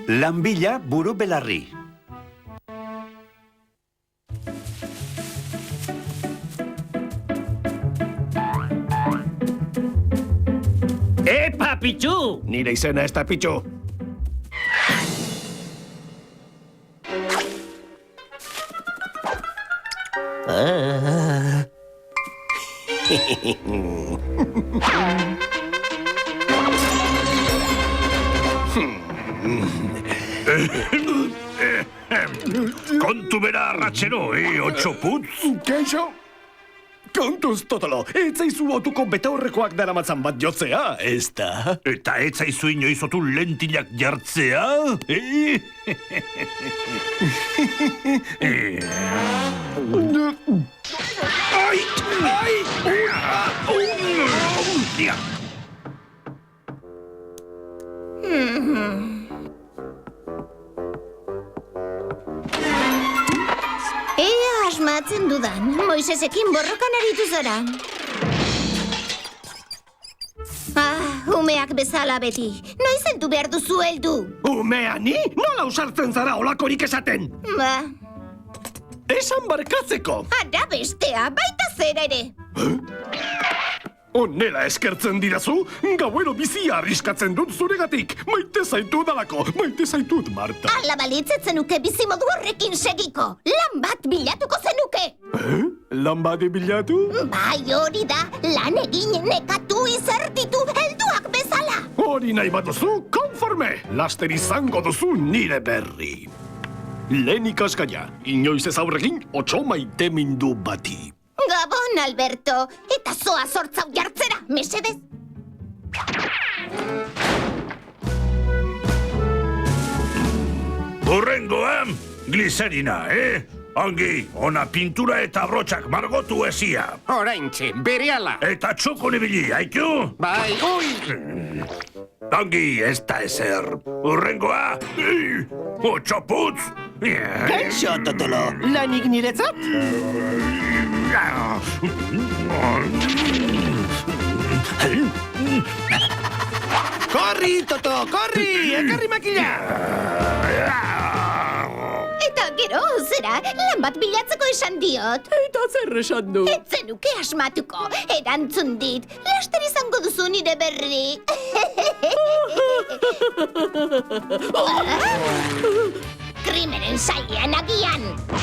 Lanbila buru belarri. Epa, Pitxu! Nire izena ez da Pitxu. Kontu bera arratxero, otxo putz? Keixo? Kontuz, Totolo, ez zaizu otuko betaurrekoak daramatzan bat jotzea, ez da? Eta ez zaizu inoizotu lentilak jartzea? Ai! Ai! Dia! Ea asmatzen dudan, Moisesekin borrokan aritu zara. Umeak bezala beti. Noiz heldu behar duzu heldu? Umea ni? Nola usartzen zara olakorik esaten? Ba, Esan barkatzeko. ara bestea, baita zera ere. Honela eskertzen didazu, gauero bizia arriskatzen dut zuregatik. Maite zaitu dalako, maite zaitut, Marta. Ala balitzetzen nuke bizimodu horrekin segiko. Lan bat bilatuko zenuke. Lan bade bilatu? Bai hori da, lan egin nekatu izertitu helduak bezala. Hori nahi bat duzu, konforme. Laster izango duzu nire berri. Lehen ikaskaia, inoiz ez aurrekin, otxo maite mindu bati. Gabon, Alberto. Eta zoa zortzau jartzera, mesedez. Hurrengoan, gliserina, Ongi, ona pintura eta brotxak margotu ezia. Oraintxe, berehala. Eta txukun ibili, haitu? Bai, ui! Ongi, ez da ezer. Hurrengoa, otxo putz. Kaixo, Totolo, lanik niretzat? Korri, Toto, korri! Ekarri makila! Eta gero, zera, lan bat bilatzeko esan diot. Eta zer esan du? Ez zenuke asmatuko, erantzun dit. Laster izango duzu nire berri. Krimenen sailean agian.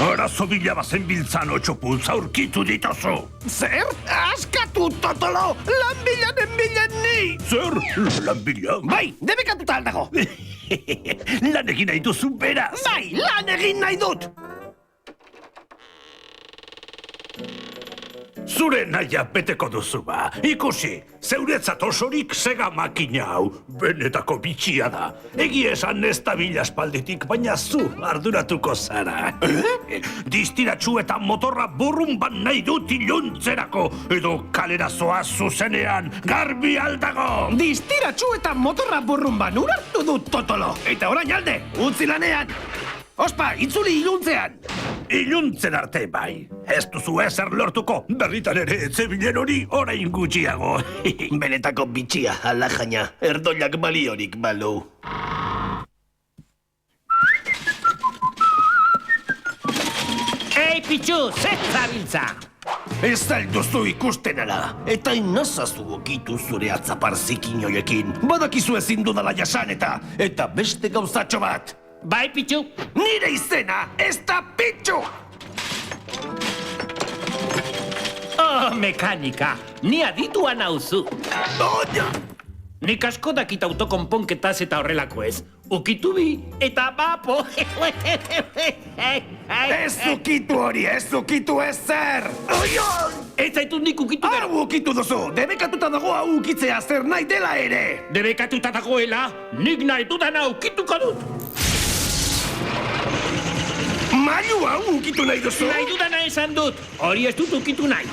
Arazo bila bazen biltzan otxo putz aurkitu ditozu. Zer? Askatu, Totolo! Lan bilanen bilan ni! Zer? Lan bila? Bai, debekatuta aldago! Lan egin nahi duzu beraz. Bai, lan egin nahi dut! Zure naia beteko duzu ba. Ikusi, zeuretzat osorik sega makina hau. Benetako bitxia da. Egia esan ez da bila espalditik, baina zu arduratuko zara. Distiratxu eta motorra burrumban nahi dut iluntzerako. Edo kalera zoaz zuzenean, garbi aldago. Distiratxu eta motorra burrumban urartu dut, Totolo! Eta orain alde, utzi lanean! Ospa, itzuli iluntzean! Iluntzen arte bai. Ez duzu ezer lortuko, berritan ere etzebilen hori orain gutxiago. Benetako bitxia, alajaina, erdoiak baliorik balu. Ei, Pitxu, zabiltza! Ez alduzu ikusten ala, eta inazazu okitu zure atzaparzikin hoiekin. Badakizu ezin dudala jasan eta beste gauzatxo bat. Bai, Pitxu? Nire izena ez da Pitxu! Oh, mekanika, ni aditua nauzu. Oina! Nik asko dakit autokonponketaz eta horrelako ez. Ukitu bi eta bapo. Ez ukitu hori, ez ukitu ezer! Ez zaitut nik ukitu gero. Hau ukitu duzu, debekatuta dago hau ukitzea zer nahi dela ere! Debekatuta dagoela, nik nahi dudana ukituko dut. Mailu hau ukitu nahi duzu? Nahi dudana esan dut, hori ez dut ukitu nahi.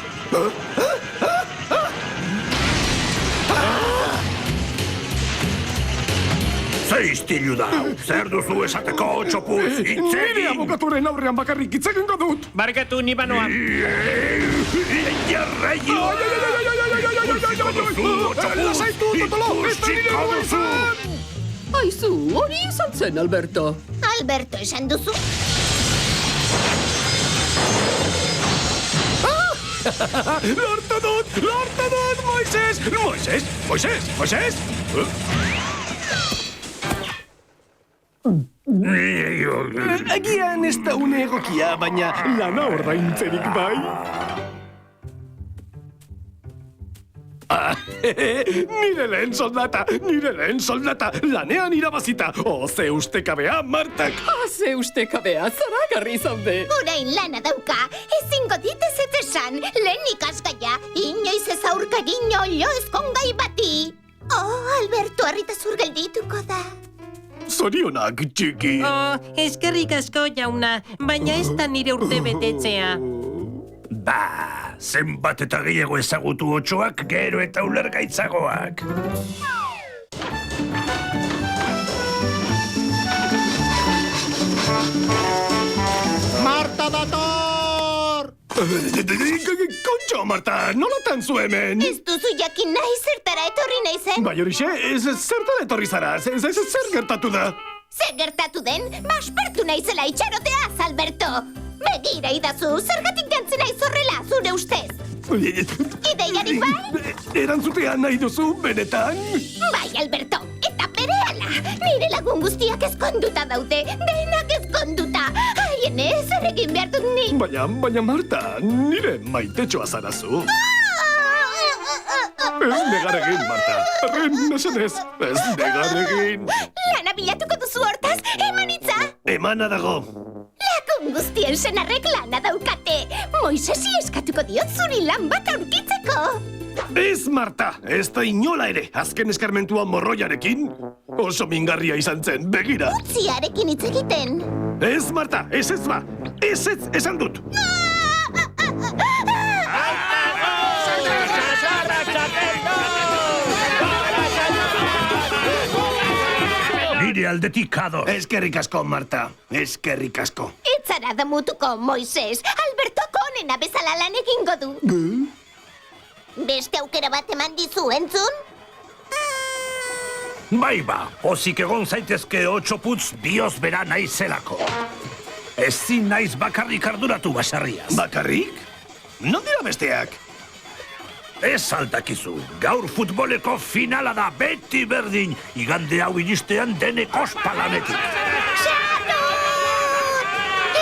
Ze istilu da, zer duzu esateko otxo putz, Nire itzegin! abokaturen aurrean bakarrik itzegingo dut! Barkatu ni banoan. Jarraio! Utziko duzu, otxo putz, Lasaitu, Totolo, ez da nire ikusiko duzu! Aizu, hori izan zen, Alberto. Alberto esan duzu? Lortu dut, Moises! Moises! Agian ez da une egokia, baina lana ordaintzerik bai. Nire lehen soldata, lanean irabazita. Ze ustekabea, Martak. Ze ustekabea, zaragarri zaude. Orain lana dauka, ezingo dit ez esan, lehen ikasgaia, inoiz ez aurka egin olio ezkongai bati. Alberto harritazur geldituko da. Zorionak, txiki. Eskerrik asko, jauna, baina ez da nire urte betetzea. Ba, zenbat eta gehiago ezagutu otxoak, gero eta ulergaitzagoak. Marta dator! Kontxo, Marta, nolatan zu hemen? Ez duzu jakin nahi zertara etorri naizen? Bai horixe, zertan etorri zara, zer gertatu da? Zer gertatu den, baspertu naizela itxaroteaz, Alberto! Begira idazu, zergatik jantzen naiz horrela, zure ustez? Ideiarik bai? Erantzutea nahi duzu, benetan? Bai, Alberto, eta berehala! Nire lagun guztiak ezkonduta daude, denak ezkonduta! Haienez, zer egin behar dut nik? Baina, Marta, nire maitetxoa zarazu. Ez negar egin, Marta. Arren, mesedez, ez negar egin. Lana bilatuko duzu hortaz, eman hitza! Emana dago. Lagun guztien senarrek lana daukate! Moisesi eskatuko diot zuri lan bat aurkitzeko! Ez, Marta, ez da inola ere. Azken eskarmentua morroiarekin. Oso mingarria izan zen, begira. Utziarekin hitz egiten! Ez, Marta, ez ba. Ez, esan dut. Nire aldetik ado. Eskerrik asko, Marta. Eskerrik asko. Etzara damutuko, Moises! Albertoko onena bezala lan egingo du! Beste aukera bat eman dizu, entzun? Bai ba, pozik egon zaitezke 8 putz bioz bera naizelako. Ezin naiz bakarrik arduratu basarriaz. Bakarrik? Non dira besteak? Ez aldakizu, gaur futboleko finala da beti berdin, igande hau iristean denek ospalanetik. Xarut!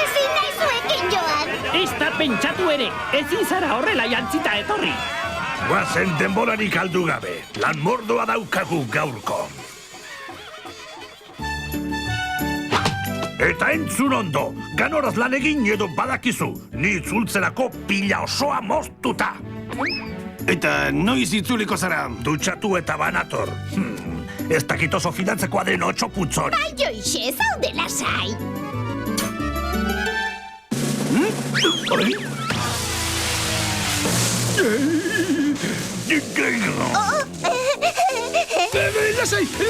Ezin nahi zuekin joan! Ez da pentsatu ere, ezin zara horrela jantzita etorri. Guazen denborarik aldu gabe, lan mordoa daukagu gaurko. Eta entzun ondo, ganoraz lan egin edo badakizu, ni itzultzerako pila osoa moztuta. Eta noiz itzuliko zara? Dutxatu eta banator. Ez dakit oso finantzekoa den 8 putzori. Bai, joixe, zaude lasai!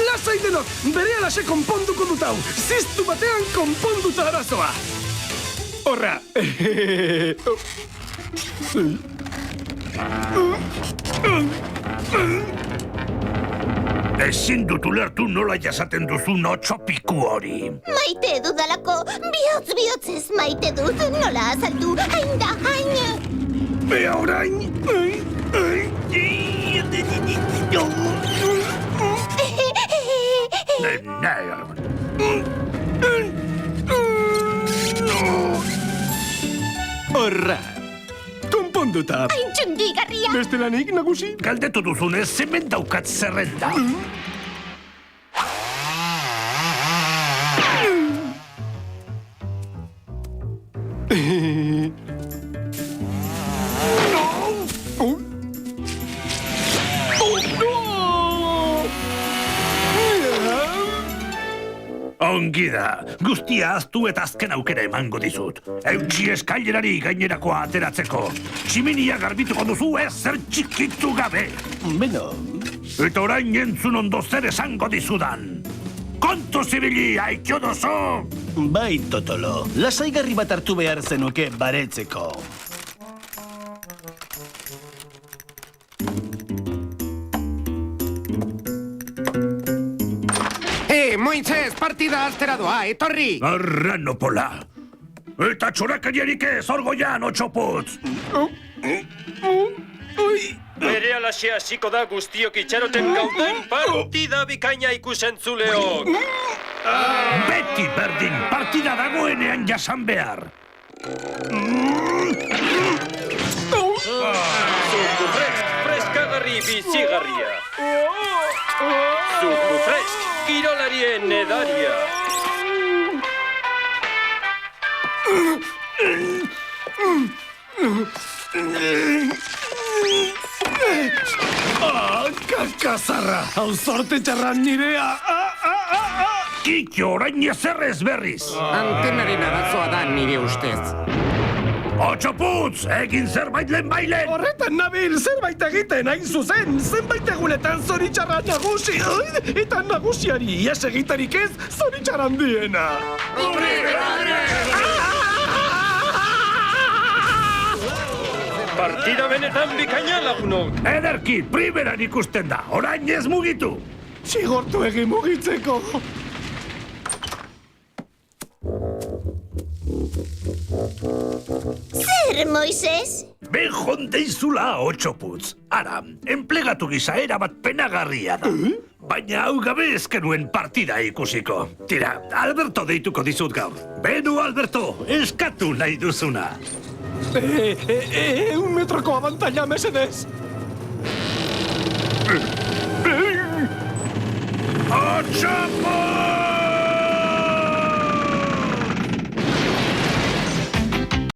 Lasai denok! Berehalase konponduko dut hau! Ziztu batean konponduta arazoa! Horra! Ezin dut ulertu nola jasaten duzun 8 piku hori. Maite dudalako, bihotz-bihotzez maite dut, nola azaldu, hain da, hain! Bea orain! Horra! Konponduta! Hain txundigarria! Beste lanik, nagusi? Galdetu duzunez, hemen daukat zerrenda. Ongi da, guztia aztu eta azken aukera emango dizut. Eutxi eskailerari gainerakoa ateratzeko. Tximinia garbituko duzu ezer txikitu gabe. Beno... Eta orain entzun ondo zer esango dizudan. Kontu zibili, haitxo dozu! Bai, Totolo, lasaigarri bat hartu behar zenuke baretzeko. Moisés, partida aztera doa, etorri! Arranopola. Eta txorakariarik ez, orgoian, 8 putz. Bere alaxe hasiko da guztiok itxaroten gauden partida bikaina ikusentzuleok. Beti berdin, partida dagoenean jasan behar. Zuku fresk, freskagarri bizigarria. Zuku fresk, kirolarien edaria. Kakazarra, hau zorte txarran nirea. Kikio, orain ezerrez berriz. Antenaren arazoa da nire ustez. 8 putz, egin zerbait lehen bailen. Horretan nabil, zerbait egiten, hain zuzen, zenbait egunetan zoritxarra nagusi. Eta nagusiari ies egitarik ez, zoritxarran diena. Partida benetan bikaina lagunok. Ederki, primeran ikusten da, orain ez mugitu. Txigortu egin mugitzeko. Zer, Moises? Ben jondeizula 8 putz. Ara, enplegatu gisa erabat penagarria da. Baina hau gabe ezkenuen partida ikusiko. Tira, Alberto deituko dizut gaur. Benu, Alberto, eskatu nahi duzuna. 1 metroko abantaila, mesedez. 8 putz!